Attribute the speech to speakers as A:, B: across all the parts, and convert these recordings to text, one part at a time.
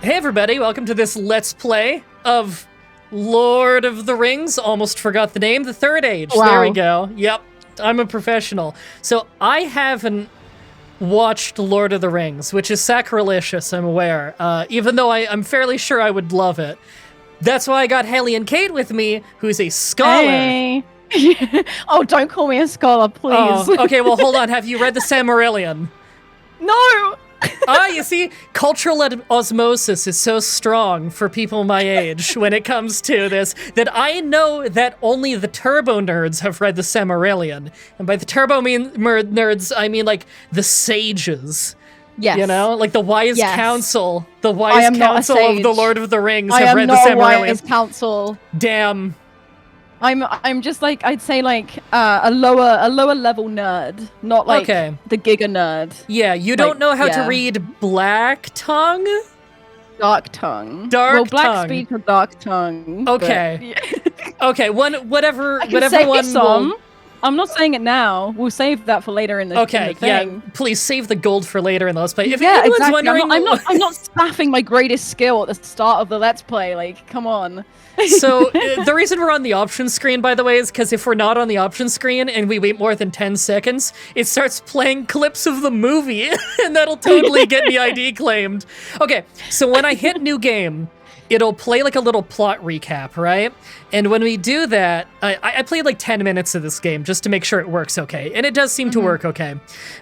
A: Hey everybody, welcome to this Let's Play of Lord of the Rings. Almost forgot the name. The Third Age.
B: Wow.
A: There we go. Yep, I'm a professional. So I haven't watched Lord of the Rings, which is sacrilegious, I'm aware, even though I'm fairly sure I would love it. That's why I got Hellion Cait with me, who's a scholar.
B: Hey. Oh, don't call me a scholar, please.
A: Oh, okay, well, hold on. Have you read the Silmarillion?
B: No!
A: You see, cultural osmosis is so strong for people my age when it comes to this that I know that only the turbo nerds have read the Silmarillion. And by the turbo nerds, I mean like the sages.
B: Yes.
A: You know, like the wise council. The
B: I
A: wise
B: am not a
A: council of the
B: sage.
A: Lord of the Rings
B: I
A: have
B: am
A: read the
B: not a
A: Silmarillion.
B: wise council.
A: Damn.
B: I'm just like, I'd say like a lower level nerd, not like
A: Okay.
B: the giga nerd.
A: Yeah, you don't know how to read Black Tongue?
B: Dark tongue.
A: Dark
B: well, black
A: tongue.
B: speech or dark tongue.
A: Okay.
B: But,
A: Okay, whatever
B: I can say
A: one
B: some.
A: will...
B: I'm not saying it now. We'll save that for later in the,
A: Okay,
B: in the thing.
A: yeah, please save the gold for later in the Let's Play. If
B: Yeah,
A: anyone's
B: exactly.
A: wondering...
B: I'm not spaffing my greatest skill at the start of the Let's Play. Like, come on.
A: So, the reason we're on the options screen, by the way, is because if we're not on the options screen and we wait more than 10 seconds, it starts playing clips of the movie, and that'll totally get me ID claimed. Okay, so when I hit new game, it'll play like a little plot recap, right? And when we do that, I played like 10 minutes of this game just to make sure it works okay, and it does seem to work okay.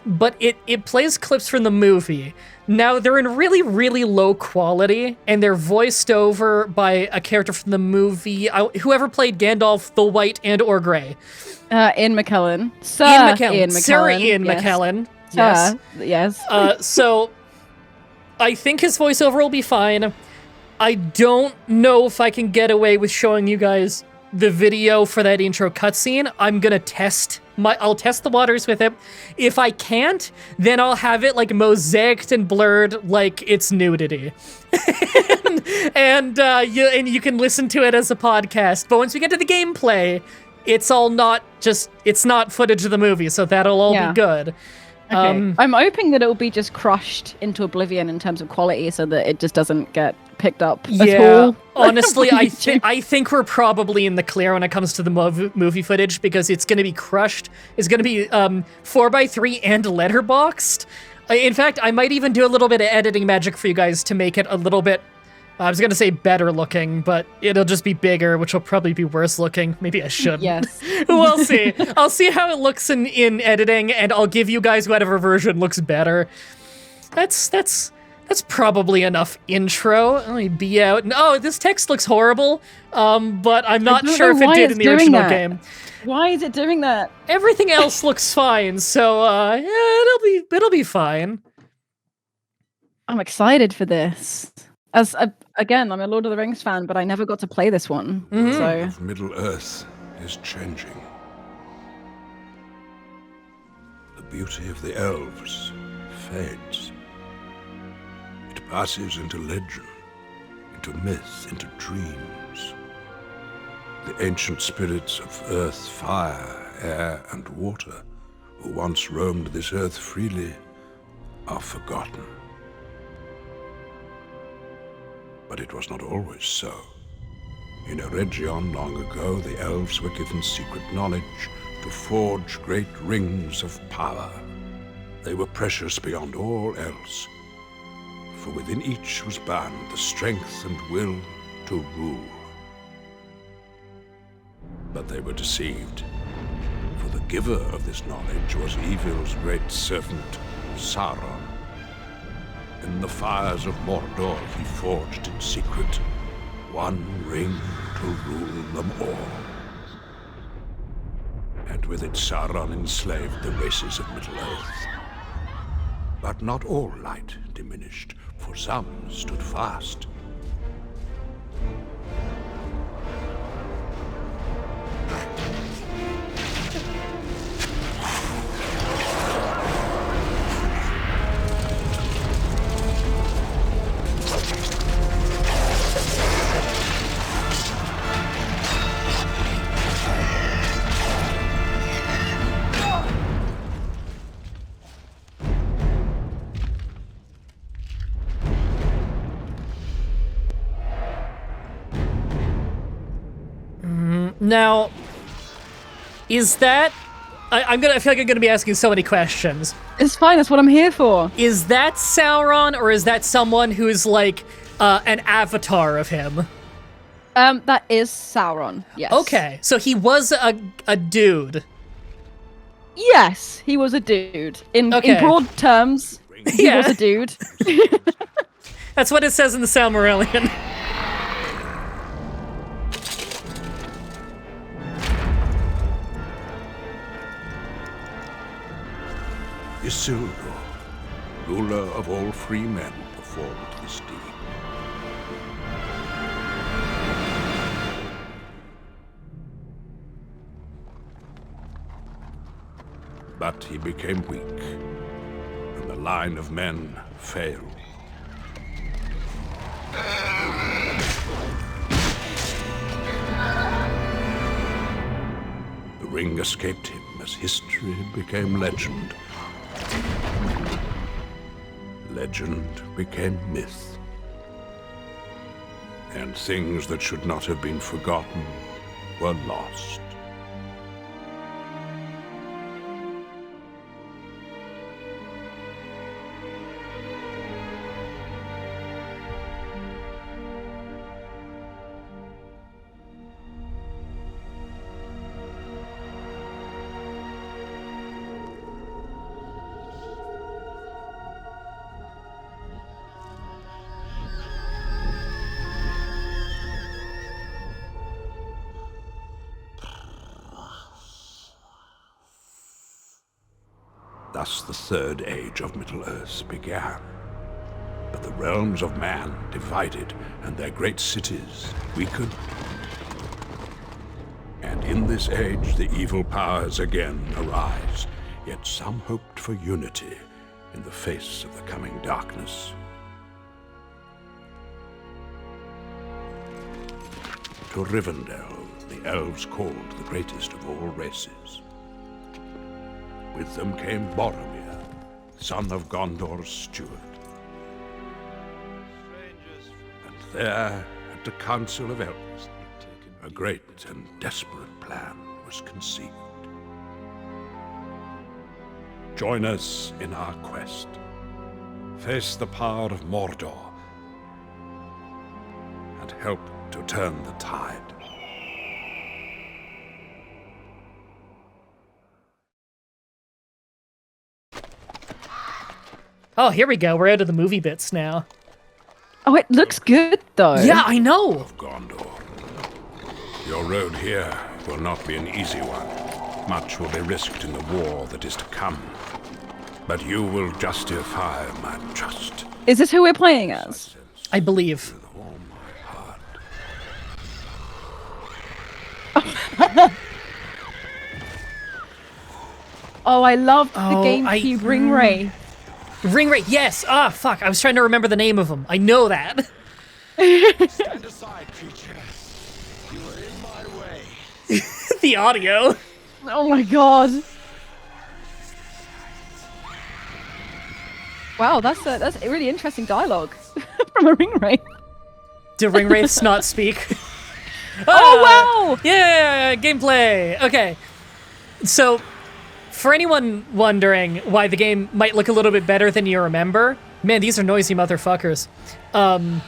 A: But it plays clips from the movie. Now, they're in really, really low quality, and they're voiced over by a character from the movie, whoever played Gandalf the White and or Grey.
B: Ian McKellen. Sir
A: Ian McKellen.
B: Ian
A: Sir
B: McKellen.
A: Ian
B: Yes.
A: McKellen.
B: Sir.
A: Yes.
B: Yes.
A: So, I think his voiceover will be fine. I don't know if I can get away with showing you guys the video for that intro cutscene. I'm gonna I'll test the waters with it. If I can't, then I'll have it like mosaicked and blurred like it's nudity. and you can listen to it as a podcast. But once we get to the gameplay, it's not footage of the movie, so that'll all be good.
B: Okay. I'm hoping that it will be just crushed into oblivion in terms of quality so that it just doesn't get picked up at all.
A: Honestly, I think we're probably in the clear when it comes to the movie footage because it's going to be crushed. It's going to be 4x3 and letterboxed. In fact, I might even do a little bit of editing magic for you guys to make it a little bit, I was going to say better looking, but it'll just be bigger, which will probably be worse looking. Maybe I shouldn't.
B: Yes.
A: We'll see. I'll see how it looks in editing, and I'll give you guys whatever version looks better. That's probably enough intro. Let me be out. Oh, this text looks horrible, but I'm not sure if it did in the original game.
B: Why is it doing that?
A: Everything else looks fine, so yeah, it'll be fine.
B: I'm excited for this. Again, I'm a Lord of the Rings fan, but I never got to play this one. So
C: Middle Earth is changing. The beauty of the elves fades. It passes into legend, into myth, into dreams. The ancient spirits of earth, fire, air, and water, who once roamed this earth freely, are forgotten. But it was not always so. In a region long ago, the elves were given secret knowledge to forge great rings of power. They were precious beyond all else, for within each was bound the strength and will to rule. But they were deceived, for the giver of this knowledge was evil's great servant, Sauron. In the fires of Mordor he forged in secret one ring to rule them all. And with it Sauron enslaved the races of Middle-earth. But not all light diminished, for some stood fast.
A: Now, is that... I feel like I'm gonna be asking so many questions.
B: It's fine, that's what I'm here for.
A: Is that Sauron, or is that someone who's like an avatar of him?
B: That is Sauron, yes.
A: Okay, so he was a dude.
B: Yes, he was a dude. In broad terms, he was a dude.
A: That's what it says in the Silmarillion.
C: Isildur, ruler of all free men, performed this deed. But he became weak, and the line of men failed. The ring escaped him as history became legend. Legend became myth. And things that should not have been forgotten were lost. Thus the Third Age of Middle-earth began. But the realms of man divided, and their great cities weakened. And in this age the evil powers again arise, yet some hoped for unity in the face of the coming darkness. To Rivendell, the elves called the greatest of all races. With them came Boromir, son of Gondor's steward. And there, at the Council of Elves, a great and desperate plan was conceived. Join us in our quest. Face the power of Mordor, and help to turn the tide.
A: Oh, here we go. We're out of the movie bits now.
B: Oh, it looks good, though.
A: Yeah, I know.
C: Of Gondor. Your road here will not be an easy one. Much will be risked in the war that is to come. But you will justify my trust.
B: Is this who we're playing as?
A: I believe.
C: With all my heart.
B: Oh, I loved the GameCube ring ray.
A: Ring Ray, yes! Ah, fuck, I was trying to remember the name of him. I know that.
D: Stand aside, creature. You are in my way.
A: The audio.
B: Oh my god. Wow, that's a really interesting dialogue from a ring ray.
A: Do ring wraiths not speak?
B: Oh, wow!
A: Yeah, gameplay. Okay. So, for anyone wondering why the game might look a little bit better than you remember, man, these are noisy motherfuckers. I'm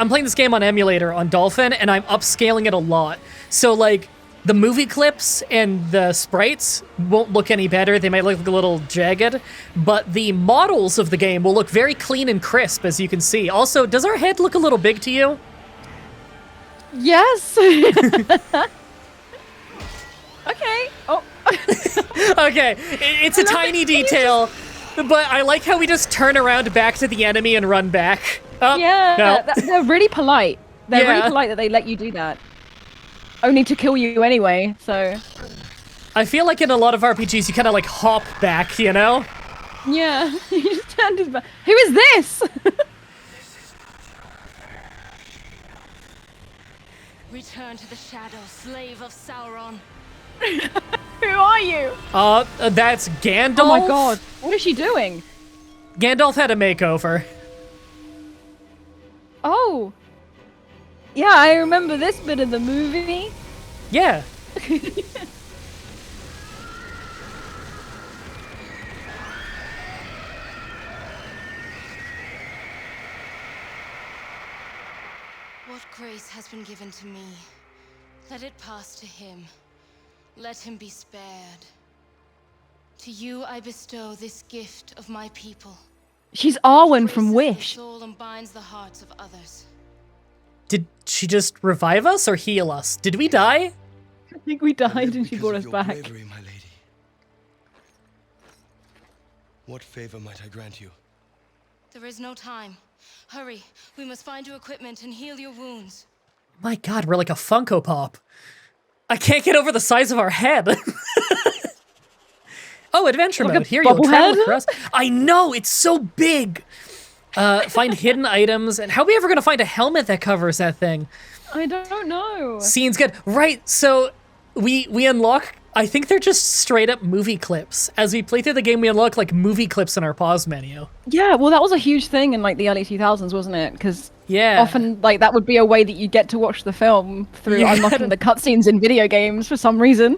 A: playing this game on emulator on Dolphin, and I'm upscaling it a lot. So like the movie clips and the sprites won't look any better. They might look a little jagged, but the models of the game will look very clean and crisp, as you can see. Also, does our head look a little big to you?
B: Yes. Okay. Oh.
A: Okay, it's a tiny detail, but I like how we just turn around back to the enemy and run back. Oh,
B: Yeah,
A: no.
B: they're really polite. They're
A: Yeah.
B: really polite that they let you do that. Only to kill you anyway, so...
A: I feel like in a lot of RPGs you kind of like hop back, you know?
B: Yeah, he just turned his back. Who is this?
E: Return to the shadow, slave of Sauron.
B: Who are you?
A: That's Gandalf.
B: Oh my god, what is she doing?
A: Gandalf had a makeover.
B: Oh. Yeah, I remember this bit of the movie.
A: Yeah.
E: What grace has been given to me, let it pass to him. Let him be spared. To you I bestow this gift of my people.
B: She's Arwen
E: It
B: from
E: graces the
B: Wish.
E: soul and binds the hearts of others.
A: Did she just revive us or heal us? Did we die?
B: I think we
D: I
B: died
D: live
B: and she
D: because
B: brought
D: of
B: us
D: your
B: back.
D: bravery, my lady. What favor might I grant you?
E: There is no time. Hurry, we must find your equipment and heal your wounds.
A: My God, we're like a Funko Pop. I can't get over the size of our head. Oh, adventure
B: Like a
A: mode. Here you go. Travel
B: bobblehead?
A: across. I know, it's so big. Find hidden items. And how are we ever going to find a helmet that covers that thing?
B: I don't know.
A: Scene's good. Right, so we unlock, I think they're just straight up movie clips. As we play through the game, we unlock like movie clips in our pause menu.
B: Yeah, well, that was a huge thing in like the early 2000s, wasn't it? Because
A: Yeah.
B: often like that would be a way that you get to watch the film through
A: Yeah.
B: unlocking the cutscenes in video games for some reason.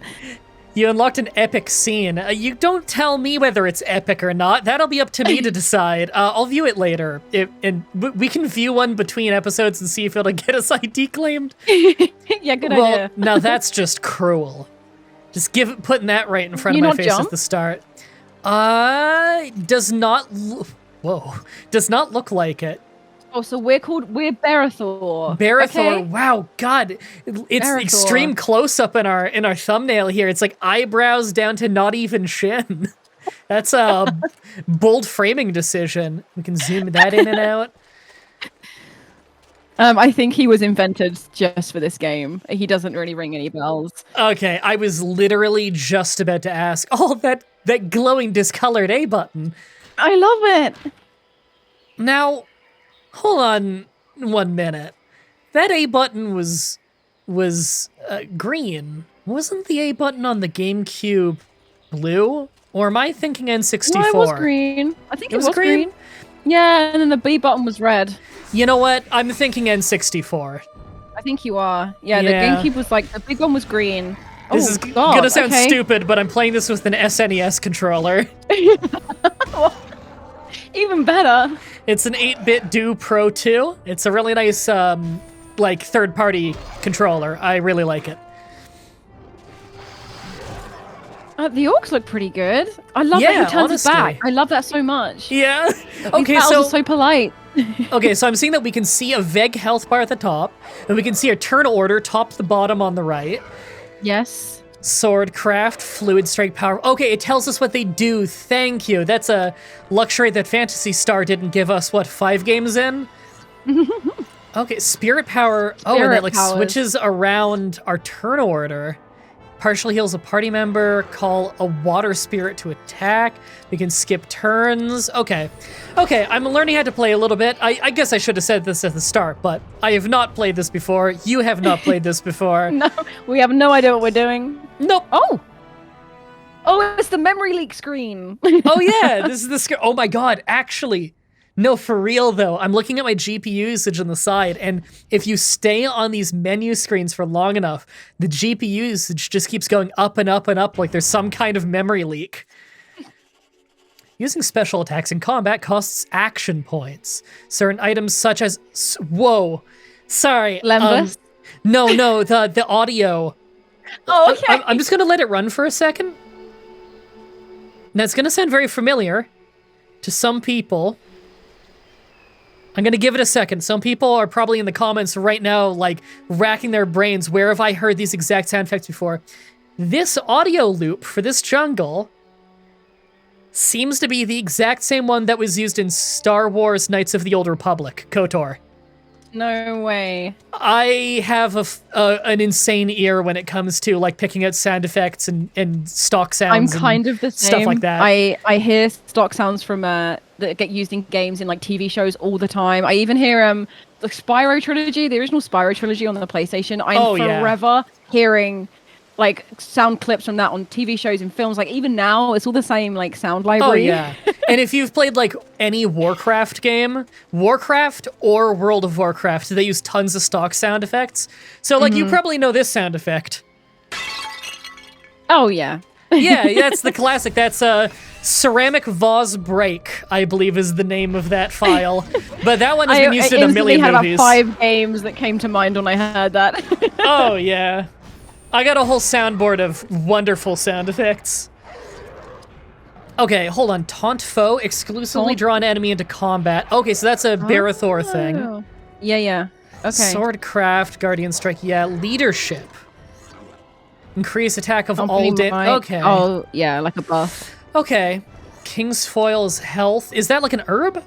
A: You unlocked an epic scene. You don't tell me whether it's epic or not. That'll be up to me to decide. I'll view it later. We can view one between episodes and see if it'll get us ID claimed.
B: Yeah, good
A: Well,
B: idea.
A: now that's just cruel. Just putting that right in front
B: You
A: of my
B: not
A: face
B: jump?
A: at the start. Does not. Whoa, does not look like it.
B: Oh, so we're Barathor.
A: Barathor,
B: Okay?
A: wow, God, it's
B: Barathor.
A: extreme close up in our thumbnail here. It's like eyebrows down to not even shin. That's a bold framing decision. We can zoom that in and out.
B: I think he was invented just for this game. He doesn't really ring any bells.
A: Okay, I was literally just about to ask. Oh, that glowing discolored A button.
B: I love it.
A: Now, hold on 1 minute. That A button was green. Wasn't the A button on the GameCube blue? Or am I thinking N64?
B: No, it was green. I think
A: It
B: it
A: was
B: was
A: green?
B: green. Yeah, and then the B button was red.
A: You know what? I'm thinking N64.
B: I think you are. Yeah,
A: Yeah.
B: the GameCube was like, the big one was green.
A: This
B: Oh,
A: is
B: God,
A: gonna sound
B: okay.
A: stupid, but I'm playing this with an SNES controller.
B: Even better.
A: It's an 8-bit Do Pro 2. It's a really nice, like, third-party controller. I really like it.
B: The orcs look pretty good. I love that
A: Yeah,
B: he turns his
A: honestly.
B: back. I love that so much.
A: Yeah.
B: These
A: Okay,
B: battles
A: so
B: are so polite.
A: okay, so I'm seeing that we can see a Veg health bar at the top, and we can see a turn order top to the bottom on the right.
B: Yes.
A: Sword craft, fluid strike power. Okay, it tells us what they do. Thank you. That's a luxury that Phantasy Star didn't give us, what, 5 games in? Okay, spirit power. Oh, and
B: Spirit
A: that like
B: powers.
A: switches around our turn order. Partially heals a party member. Call a water spirit to attack. We can skip turns. Okay. Okay, I'm learning how to play a little bit. I guess I should have said this at the start, but I have not played this before. You have not played this before.
B: No, we have no idea what we're doing.
A: Nope.
B: Oh. Oh, it's the memory leak screen.
A: Oh yeah, this is the screen. Oh my God, actually. No, for real though. I'm looking at my GPU usage on the side, and if you stay on these menu screens for long enough, the GPU usage just keeps going up and up and up like there's some kind of memory leak. Using special attacks in combat costs action points. Certain items such as... Whoa. Sorry.
B: Lembus?
A: No, the audio.
B: Oh, okay.
A: I'm just going to let it run for a second. Now, it's going to sound very familiar to some people. I'm going to give it a second. Some people are probably in the comments right now, like, racking their brains. Where have I heard these exact sound effects before? This audio loop for this jungle seems to be the exact same one that was used in Star Wars Knights of the Old Republic, KOTOR.
B: No way.
A: I have an insane ear when it comes to like picking out sound effects and stock
B: I'm
A: sounds.
B: kind of the same.
A: stuff like that.
B: I hear stock sounds from that get used in games in like TV shows all the time. I even hear the Spyro trilogy, the original Spyro trilogy on the PlayStation. I'm forever hearing like sound clips from that on TV shows and films. Like even now, it's all the same like sound
A: Oh
B: library.
A: yeah, And if you've played like any Warcraft game, Warcraft or World of Warcraft, they use tons of stock sound effects. So like you probably know this sound effect.
B: Oh yeah.
A: Yeah, that's the classic. That's ceramic vase break, I believe is the name of that file. But that one has been used in a million
B: had
A: movies.
B: About 5 games that came to mind when I heard that.
A: Oh yeah. I got a whole soundboard of wonderful sound effects. Okay, hold on. Taunt foe, exclusively draw an enemy into combat. Okay, so that's a Barathor thing.
B: Yeah. Okay.
A: Swordcraft, Guardian Strike, yeah. Leadership. Increase attack of
B: Company
A: all
B: might.
A: Okay.
B: Oh, yeah, like a buff.
A: Okay. King's Foil's health. Is that like an herb?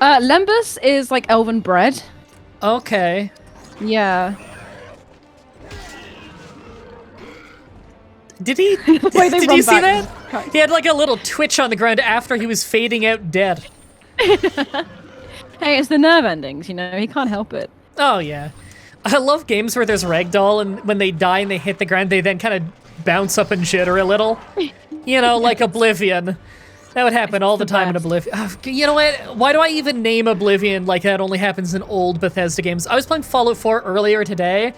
B: Lembas is like Elven bread.
A: Okay.
B: Yeah.
A: Did he?
B: Wait,
A: did you see that? He had like a little twitch on the ground after he was fading out dead.
B: Hey, it's the nerve endings, you know? He can't help it.
A: Oh, yeah. I love games where there's ragdoll, and when they die and they hit the ground, they then kind of bounce up and jitter a little. You know, like Oblivion. That would happen all the time in Oblivion. You know what? Why do I even name Oblivion like that only happens in old Bethesda games? I was playing Fallout 4 earlier today.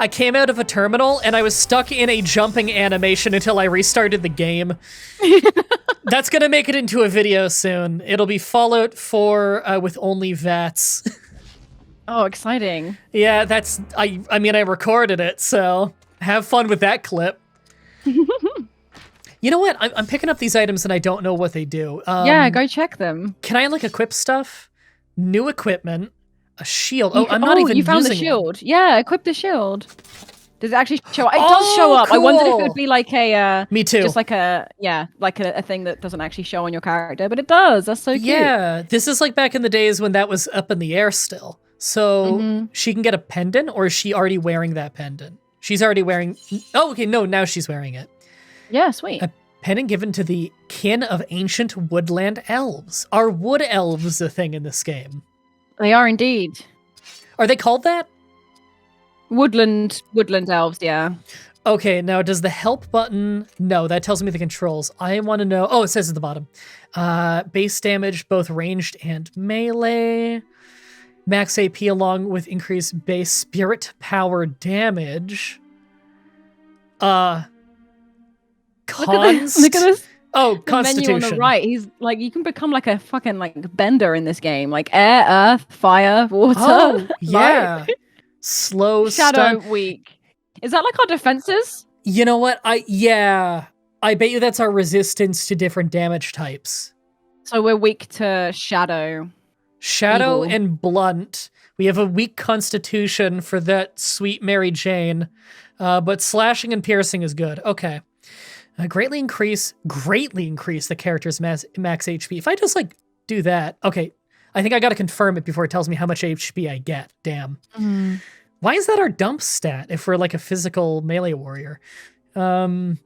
A: I came out of a terminal, and I was stuck in a jumping animation until I restarted the game. That's gonna make it into a video soon. It'll be Fallout 4 with only VATS.
B: Oh, exciting.
A: Yeah, that's... I mean, I recorded it, so have fun with that clip. You know what? I'm picking up these items, and I don't know what they do.
B: Yeah, go check them.
A: Can I, like, equip stuff? New equipment. A shield. Oh, I'm not even
B: you found the
A: using
B: shield.
A: it.
B: Yeah, equip the shield. Does it actually show up? It does show up.
A: Cool.
B: I wondered if it would be like a...
A: Me too.
B: Just like a thing that doesn't actually show on your character, but it does. That's so cute.
A: Yeah, this is like back in the days when that was up in the air still. So she can get a pendant, or is she already wearing that pendant? She's already wearing... Oh, okay, no, now she's wearing it.
B: Yeah, sweet.
A: A pendant given to the kin of ancient woodland elves. Are wood elves a thing in this game?
B: They are indeed.
A: Are they called that?
B: Woodland elves, yeah.
A: Okay, now does the help button... No, that tells me the controls. I want to know... Oh, it says at the bottom. Base damage, both ranged and melee. Max AP along with increased base spirit power damage. Cons...
B: Look at this.
A: Oh,
B: The
A: Constitution.
B: menu on the right. He's like, you can become like a fucking like bender in this game. Like air, earth, fire, water.
A: Oh, yeah.
B: Right?
A: Slow,
B: Shadow,
A: stun.
B: weak. Is that like our defenses?
A: You know what? I bet you that's our resistance to different damage types.
B: So we're weak to shadow.
A: Shadow
B: Evil.
A: and blunt. We have a weak constitution for that sweet Mary Jane, but slashing and piercing is good. Okay. Greatly increase the character's max HP. If I just like do that, okay. I think I gotta confirm it before it tells me how much HP I get. Damn. Why is that our dump stat if we're like a physical melee warrior?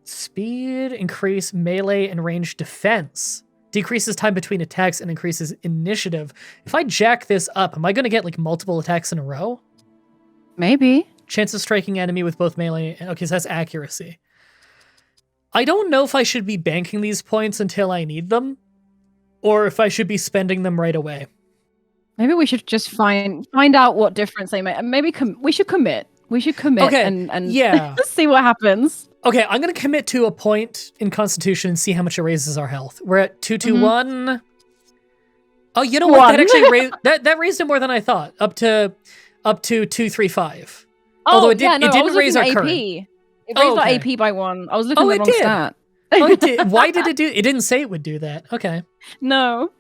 A: Speed, increase melee and range defense. Decreases time between attacks and increases initiative. If I jack this up, am I gonna get like multiple attacks in a row?
B: Maybe.
A: Chance of striking enemy with both melee and... Okay, so that's accuracy. I don't know if I should be banking these points until I need them, or if I should be spending them right away.
B: Maybe we should just find out what difference they make. And maybe we should commit. We should commit and
A: yeah.
B: see what happens.
A: Okay, I'm going to commit to a point in Constitution and see how much it raises our health. We're at 221. Oh, you know what? That actually raised that raised it more than I thought. Up to 235. Although it didn't raise our current.
B: It raised our AP by 1. I was looking at the wrong stat.
A: Oh, it did. Why did it do? It didn't say it would do that. Okay.
B: No.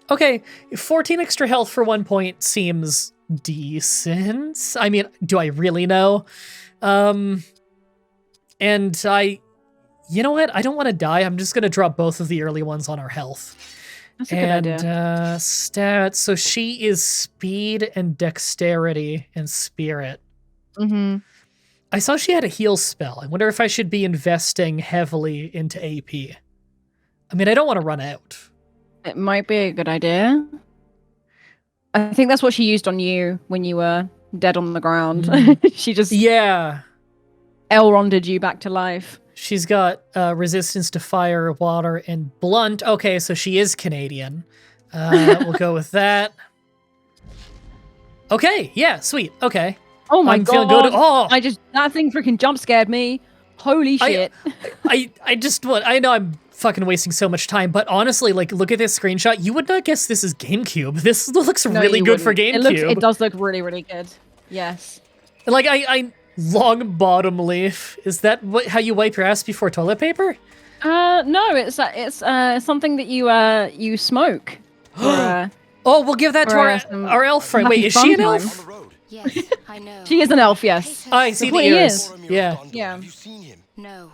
A: Okay, 14 extra health for 1 point seems decent. I mean, do I really know? And you know what? I don't want to die. I'm just going to drop both of the early ones on our health.
B: That's a good idea.
A: Stats. So she is speed and dexterity and spirit. I saw she had a heal spell. I wonder if I should be investing heavily into AP. I mean, I don't want to run out.
B: It might be a good idea. I think that's what she used on you when you were dead on the ground. She just...
A: Yeah.
B: Elronded you back to life.
A: She's got resistance to fire, water, and blunt. Okay, so she is Canadian. We'll go with that. Okay, yeah, sweet. Okay.
B: Oh my
A: I'm
B: god!
A: feeling good. Oh,
B: That thing freaking jump scared me. Holy shit!
A: I know I'm fucking wasting so much time, but honestly, like, look at this screenshot. You would not guess this is Gamecube. This looks
B: No,
A: really
B: you
A: good for
B: wouldn't.
A: Gamecube.
B: It does look really, really good. Yes.
A: Like, I long bottom leaf. Is that how you wipe your ass before toilet paper?
B: No, it's something that you smoke. Or,
A: Oh, we'll give that to our elf friend. Wait, is she an
C: On
A: elf?
C: the road.
E: Yes, I know.
B: she is an elf, yes.
A: Oh, I see the
B: what he
A: ears.
B: is.
C: Boromir of
A: Yeah.
C: Gondor.
B: Yeah.
C: Have you seen him?
E: No,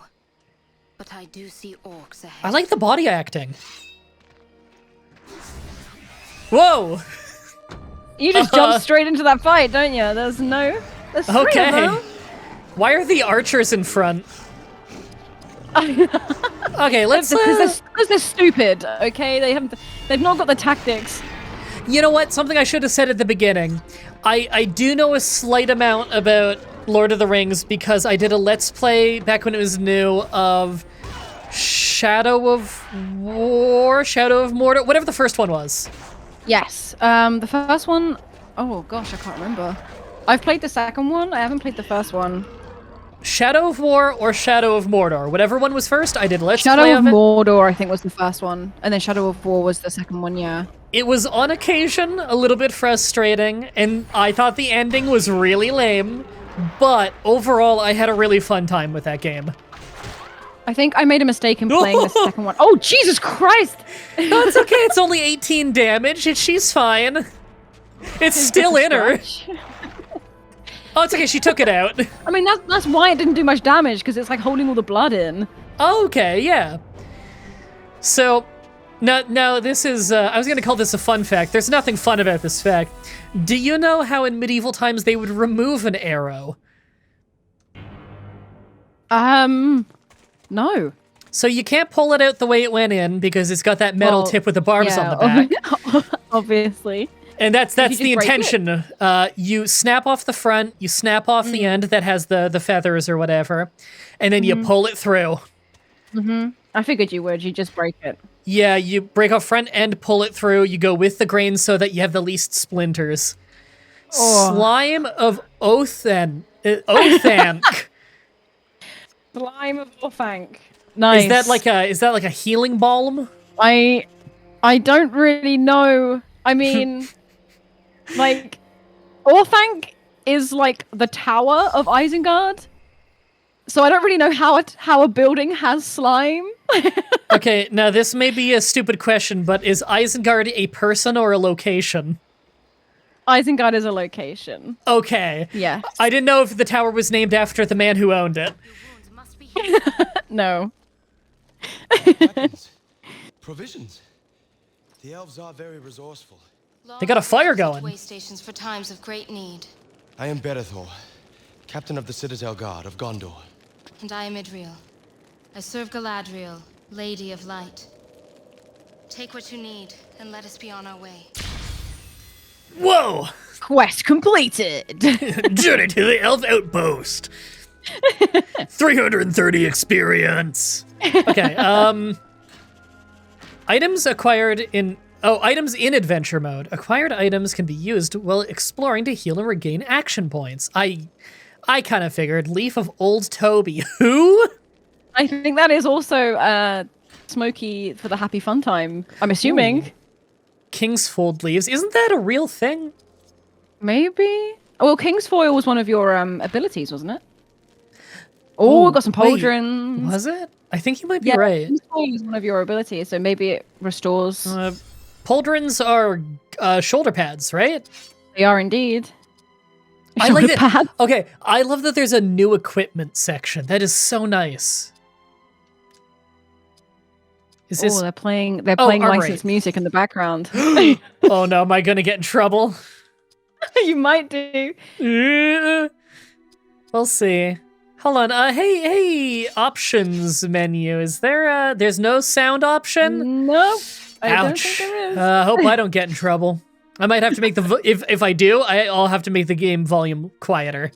E: but I do see orcs ahead.
A: I like the body acting. Whoa.
B: You just jump straight into that fight, don't you? There's three of
A: Okay.
B: them.
A: Why are the archers in front? Okay, let's.
B: Because they're stupid. Okay, they've not got the tactics.
A: You know what? Something I should have said at the beginning. I do know a slight amount about Lord of the Rings because I did a Let's Play back when it was new of Shadow of War, Shadow of Mordor, whatever the first one was.
B: Yes. The first one, oh gosh, I can't remember. I've played the second one. I haven't played the first one.
A: Shadow of War or Shadow of Mordor, whatever one was first. I did a Let's Play
B: Shadow of
A: of it.
B: Mordor, I think, was the first one, and then Shadow of War was the second one. Yeah.
A: It was on occasion a little bit frustrating, and I thought the ending was really lame, but overall I had a really fun time with that game.
B: I think I made a mistake in playing the second one. Oh, Jesus Christ!
A: No, it's okay, it's only 18 damage, and she's fine. It's still in her. Oh, it's okay, she took it out.
B: I mean, that's why it didn't do much damage, because it's like holding all the blood in.
A: Okay, yeah. So, now this is, I was gonna call this a fun fact. There's nothing fun about this fact. Do you know how in medieval times they would remove an arrow?
B: No.
A: So you can't pull it out the way it went in because it's got that metal
B: Well,
A: tip with the barbs on the back.
B: Obviously.
A: And that's
B: you
A: the
B: just break
A: intention. You snap off the front, you snap off the end that has the feathers or whatever, and then you pull it through.
B: I figured you would. You just break it.
A: Yeah, you break off front end, pull it through, you go with the grain so that you have the least splinters.
B: Oh.
A: Slime of Othank. Othank.
B: Slime of Orthanc. Nice.
A: Is that like a healing balm?
B: I don't really know. I mean, like, Orthanc is like the tower of Isengard. So I don't really know how a building has slime.
A: Okay, now this may be a stupid question, but is Isengard a person or a location?
B: Isengard is a location.
A: Okay.
B: Yes.
A: I didn't know if the tower was named after the man who owned it.
E: Wounds must be healed.
B: No.
D: Weapons. Provisions. The elves are very resourceful.
A: They got a fire
E: Long
A: going.
E: way stations for times of great need.
D: I am Berethor, captain of the Citadel Guard of Gondor.
E: And I am Idriel. I serve Galadriel, Lady of Light. Take what you need, and let us be on our way.
A: Whoa!
B: Quest completed.
A: Journey to the Elf Outpost. 330 experience. Okay, items acquired in... Oh, items in adventure mode. Acquired items can be used while exploring to heal and regain action points. I kind of figured. Leaf of Old Toby. Who?
B: I think that is also Smokey for the happy fun time. I'm assuming.
A: Ooh. Kingsfold leaves. Isn't that a real thing?
B: Maybe. Well, Kingsfoil was one of your abilities, wasn't it? Oh, got some
A: wait,
B: pauldrons.
A: Was it? I think you might be right.
B: Kingsfoil is one of your abilities, so maybe it restores.
A: Pauldrons are shoulder pads, right?
B: They are indeed.
A: I like
B: Shoulder
A: it.
B: pad.
A: Okay, I love that there's a new equipment section. That is so nice. Is this?
B: Oh, they're playing
A: armory.
B: licensed music in the background.
A: Oh no, am I gonna get in trouble?
B: You might do.
A: We'll see. Hold on. Hey, options menu. Is there? There's no sound option.
B: Nope. I don't
A: Ouch.
B: think there is.
A: Hope I don't get in trouble. I might have to make if I do, I'll have to make the game volume quieter.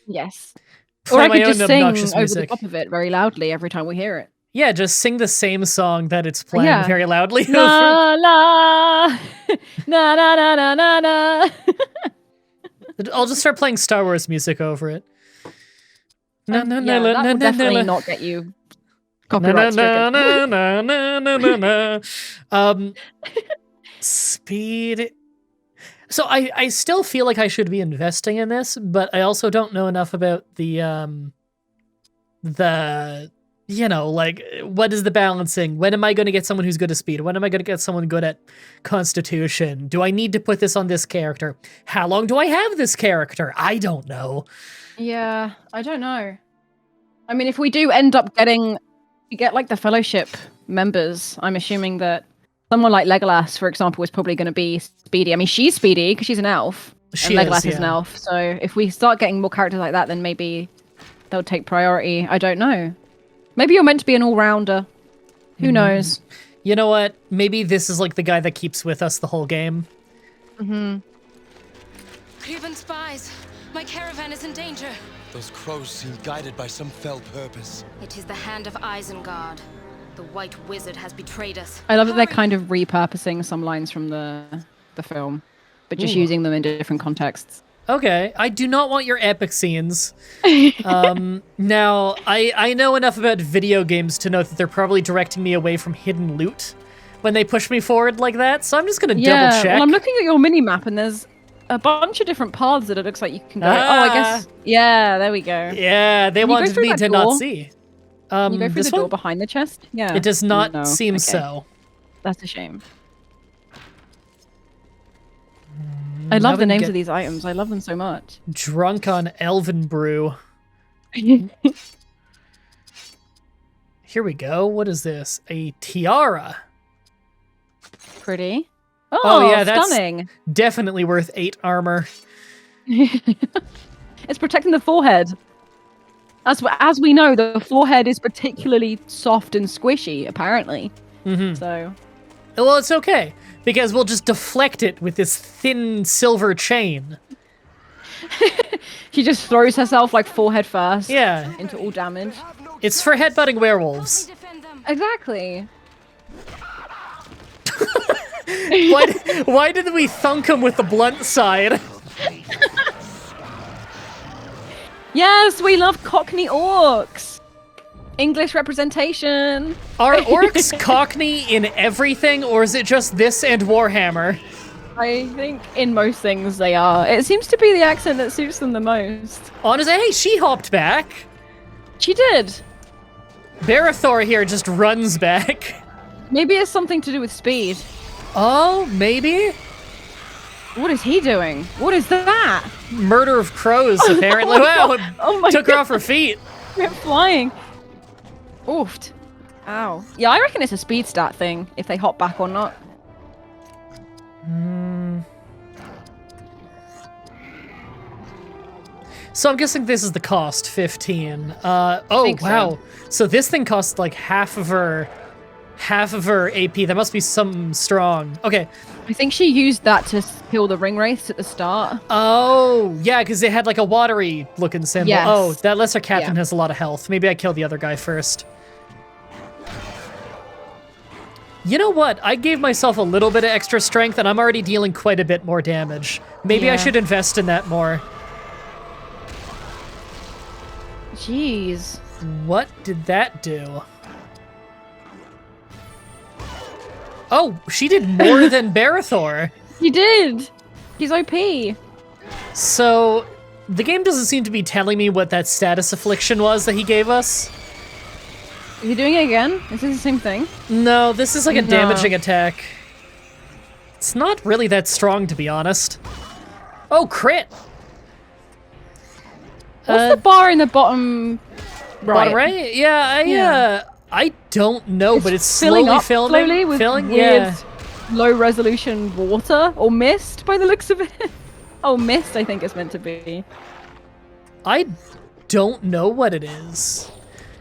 B: Yes. Or
A: play
B: I
A: my
B: could
A: own
B: just sing
A: obnoxious
B: over
A: music.
B: the top of it very loudly every time we hear it.
A: Yeah, just sing the same song that it's playing
B: Yeah.
A: very loudly over.
B: La la na na na na na na.
A: I'll just start playing Star Wars music over it.
B: Yeah, that will definitely not get you copyright stricken.
A: Speed. So I still feel like I should be investing in this, but I also don't know enough about the like, what is the balancing? When am I going to get someone who's good at speed? When am I going to get someone good at constitution? Do I need to put this on this character? How long do I have this character? I don't know.
B: Yeah, I don't know. I mean, if we do end up we get like the Fellowship members, I'm assuming that someone like Legolas, for example, is probably going to be speedy. I mean, she's speedy because she's an elf.
A: She
B: and Legolas
A: is
B: an elf. So if we start getting more characters like that, then maybe they'll take priority. I don't know. Maybe you're meant to be an all-rounder. Who knows?
A: You know what? Maybe this is like the guy that keeps with us the whole game.
B: Mm-hmm.
E: Cuban spies! My caravan is in danger!
D: Those crows seem guided by some fell purpose.
E: It is the hand of Isengard. The White Wizard has betrayed us.
B: I love that they're kind of repurposing some lines from the film, but just using them in different contexts.
A: Okay, I do not want your epic scenes. Now, I know enough about video games to know that they're probably directing me away from hidden loot when they push me forward like that, so I'm just gonna double check.
B: Well, I'm looking at your mini-map and there's a bunch of different paths that it looks like you can go. Oh, I guess, yeah, there we go.
A: Yeah, they wanted me to not see.
B: Can you go through
A: this
B: the door
A: one?
B: behind the chest? Yeah.
A: It does not
B: No.
A: seem
B: Okay.
A: so.
B: That's a shame. I love the
A: we
B: names
A: get
B: of these items. I love them so much.
A: Drunk on Elven brew. Here we go. What is this? A tiara.
B: Pretty.
A: Oh,
B: Oh,
A: yeah, that's
B: stunning.
A: definitely worth 8 armor.
B: It's protecting the forehead. As we know, the forehead is particularly soft and squishy, apparently.
A: Mm-hmm.
B: So,
A: Well, it's okay, because we'll just deflect it with this thin silver chain.
B: she just throws herself like forehead first.
A: Yeah,
B: Into all damage.
A: it's for headbutting werewolves.
E: Defend them.
B: Exactly.
A: Why did we thunk him with the blunt side?
B: Yes, we love Cockney orcs. English representation.
A: Are orcs Cockney in everything, or is it just this and Warhammer?
B: I think in most things they are. It seems to be the accent that suits them the most.
A: Honestly, hey, she hopped back.
B: She did.
A: Barathor here just runs back.
B: Maybe it's something to do with speed.
A: Oh, maybe?
B: What is he doing? What is that?
A: Murder of crows, apparently. Wow, it
B: Oh my
A: took her
B: God.
A: off her feet.
B: We're flying. Oofed. Ow. Yeah, I reckon it's a speed stat thing, if they hop back or not.
A: So I'm guessing this is the cost, 15. Oh,
B: Think so.
A: wow. So this thing costs like half of her AP. That must be something strong. Okay.
B: I think she used that to kill the ring wraiths at the start.
A: Oh, yeah, because it had like a watery looking symbol.
B: Yes.
A: Oh, that lesser captain
B: Yeah.
A: has a lot of health. Maybe I kill the other guy first. You know what? I gave myself a little bit of extra strength and I'm already dealing quite a bit more damage. Maybe I
B: Yeah.
A: should invest in that more.
B: Jeez.
A: What did that do? Oh, she did more than Barathor.
B: He did. He's OP.
A: So, the game doesn't seem to be telling me what that status affliction was that he gave us.
B: Is he doing it again? Is this the same thing?
A: No, this is like a
B: No.
A: damaging attack. It's not really that strong, to be honest. Oh, crit!
B: What's the bar in the bottom right?
A: Bottom right? Yeah, I don't know, but it's
B: filling
A: slowly
B: up
A: filling.
B: slowly with
A: filling,
B: weird
A: yeah.
B: low resolution water or mist by the looks of it. Oh, mist I think it's meant to be.
A: I don't know what it is.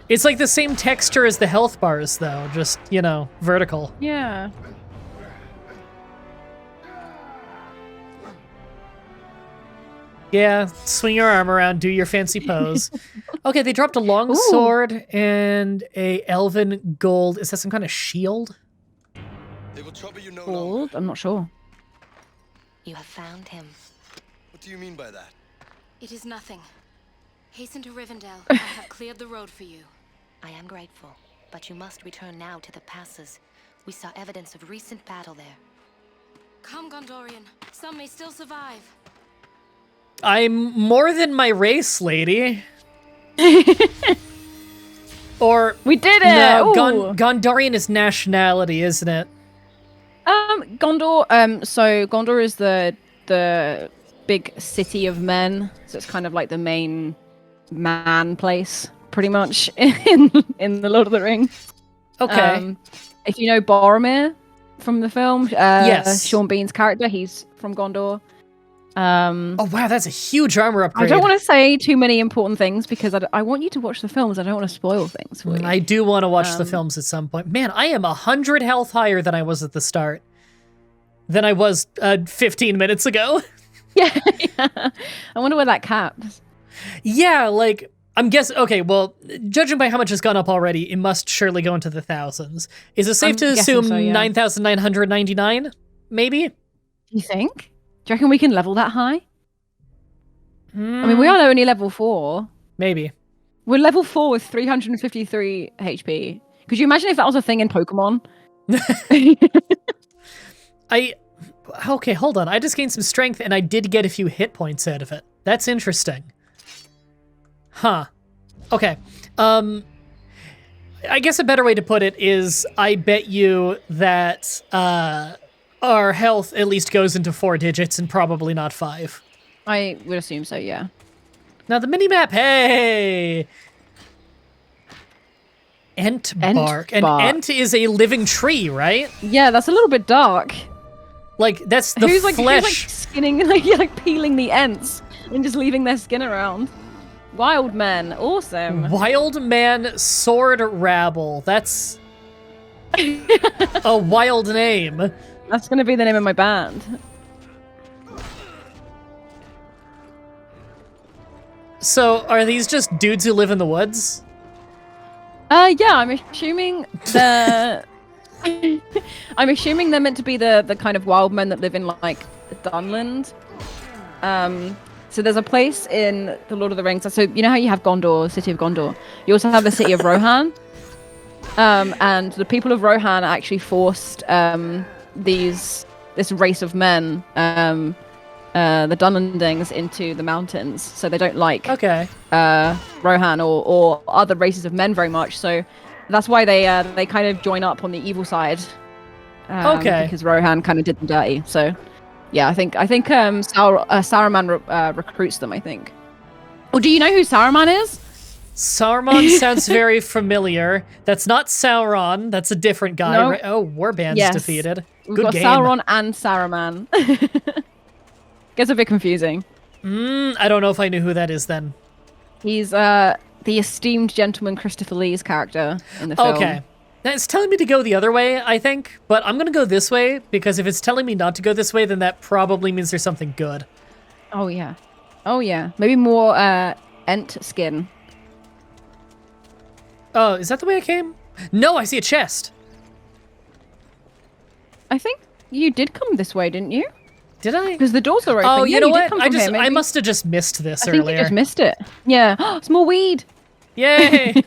A: It's like the same texture as the health bars, though, just, you know, vertical.
B: Yeah.
A: Yeah, swing your arm around, do your fancy pose. Okay, they dropped a long
B: Ooh.
A: sword and a elven gold. Is that some kind of shield?
D: They will trouble you no longer.
B: Gold? I'm not sure.
F: You have found him.
D: What do you mean by that?
E: It is nothing. Hasten to Rivendell. I have cleared the road for you.
F: I am grateful, but you must return now to the passes. We saw evidence of recent battle there.
E: Come, Gondorian. Some may still survive.
A: I'm more than my race, lady. Or
B: We did it!
A: no,
B: Ooh.
A: Gondorian is nationality, isn't it?
B: Gondor. So Gondor is the big city of men. So it's kind of like the main man place, pretty much in the Lord of the Rings.
A: Okay.
B: If you know Boromir from the film,
A: Yes.
B: Sean Bean's character, he's from Gondor.
A: Oh wow, that's a huge armor
B: I
A: upgrade.
B: don't want to say too many important things because I want you to watch the films. I don't want to spoil things for you.
A: I do want to watch the films at some point. Man, I am 100 health higher than I was at the start. Than I was 15 minutes ago.
B: Yeah. I wonder where that caps.
A: Yeah, like, I'm guessing, okay, well, judging by how much has gone up already, it must surely go into the thousands. Is it safe
B: I'm
A: to
B: guessing
A: assume
B: so, yeah.
A: 9,999? Maybe?
B: You think? Do you reckon we can level that high? I mean, we are only level 4.
A: Maybe.
B: We're level 4 with 353 HP. Could you imagine if that was a thing in Pokemon?
A: Okay, hold on. I just gained some strength and I did get a few hit points out of it. That's interesting. Huh. Okay. I guess a better way to put it is I bet you that our health at least goes into 4 digits and probably not 5.
B: I would assume so, yeah.
A: Now the minimap, hey! Ent bark. And
B: bark.
A: Ent is a living tree, right?
B: Yeah, that's a little bit dark.
A: Like, that's the
B: Who's
A: flesh.
B: skinning, like peeling the Ents and just leaving their skin around? Wild men, awesome.
A: Wild Man Sword Rabble. That's a wild name.
B: That's gonna be the name of my band.
A: So, are these just dudes who live in the woods?
B: Yeah, I'm assuming the. I'm assuming they're meant to be the kind of wild men that live in like Dunland. So there's a place in the Lord of the Rings. So you know how you have Gondor, City of Gondor. You also have the City of Rohan. And the people of Rohan actually forced this race of men, the Dunlandings, into the mountains. So they don't like Rohan or other races of men very much. So that's why they kind of join up on the evil side. Because Rohan kind of did them dirty. So yeah, I think Saruman recruits them, I think. Well, do you know who Saruman is?
A: Saruman sounds very familiar. That's not Sauron. That's a different guy.
B: No.
A: Right? Oh, Warband's defeated.
B: We've
A: Good
B: got
A: game.
B: Sauron and Saruman. Gets a bit confusing.
A: I don't know if I knew who that is then.
B: He's the esteemed gentleman Christopher Lee's character in the film.
A: Okay. Now, it's telling me to go the other way, I think, but I'm going to go this way, because if it's telling me not to go this way, then that probably means there's something good.
B: Oh, yeah. Oh, yeah. Maybe more Ent skin.
A: Oh, is that the way I came? No, I see a chest.
B: I think you did come this way, didn't you?
A: Did I?
B: Because the doors are open.
A: Oh,
B: yeah,
A: you know
B: did
A: what?
B: come from here,
A: I
B: maybe.
A: must have just missed this
B: I think
A: earlier.
B: you just missed it. Yeah. It's more weed.
A: Yay!